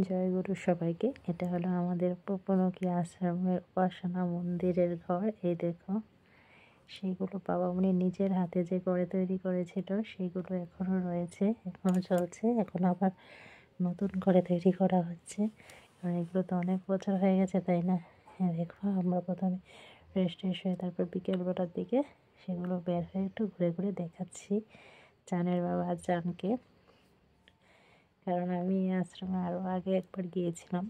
জয়গুরু সবাইকে। এটা হলো আমাদের উপনকি আশ্রমের উপাসনা মন্দিরের ঘর। এই দেখো, সেগুলো বাবা উনি নিজের হাতে যে করে তৈরি করেছিল সেগুলো এখনও রয়েছে, এখনও চলছে। এখন আবার নতুন করে তৈরি করা হচ্ছে, কারণ এগুলো তো অনেক বছর হয়ে গেছে, তাই না? হ্যাঁ দেখো, আমরা প্রথমে ফ্রেশ হয়ে তারপর বিকেলবেলার দিকে সেগুলো বের হয়ে একটু ঘুরে ঘুরে দেখাচ্ছি চানের বাবা আর চানকে, কারণ আমি এই আশ্রমে আরও আগে একবার গিয়েছিলাম।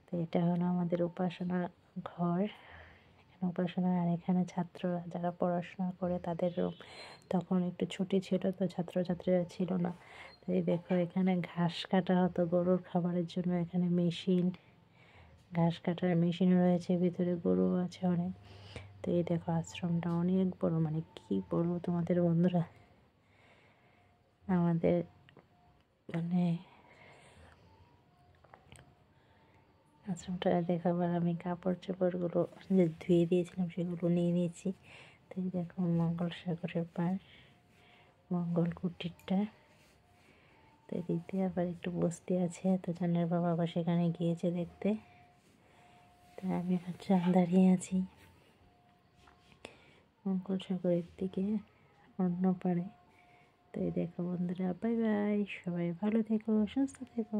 তো এটা হলো আমাদের উপাসনা ঘর, এখানে উপাসনা। আর এখানে ছাত্ররা যারা পড়াশোনা করে তাদের রুম। তখন একটু ছুটি ছিল, তো ছাত্রছাত্রীরা ছিল না। তো এই দেখো, এখানে ঘাস কাটা হতো গরুর খাবারের জন্য। এখানে মেশিন, ঘাস কাটার মেশিন রয়েছে, ভিতরে গরু আছে অনেক। তো এই দেখো, আশ্রমটা অনেক বড়, মানে কি বলবো তোমাদের বন্ধুরা, আমাদের মানে আশ্রমটা দেখাবার আমি কাপড় চোপড়গুলো যে ধুয়ে দিয়েছিলাম সেগুলো নিয়ে নিয়েছি। তো এই দেখো, মঙ্গল সাগরের পার, মঙ্গল কুটিরটা। তো এদিক দিয়ে আবার একটু বসতি আছে, তো চানের বাবা আবার সেখানে গিয়েছে দেখতে। তাই আমি আর চান দাঁড়িয়ে আছি মঙ্গল সাগরের দিকে, অন্য পাড়ে। তো এই দেখো বন্ধুরা, বাই বাই, সবাই ভালো থেকো, সুস্থ থেকো।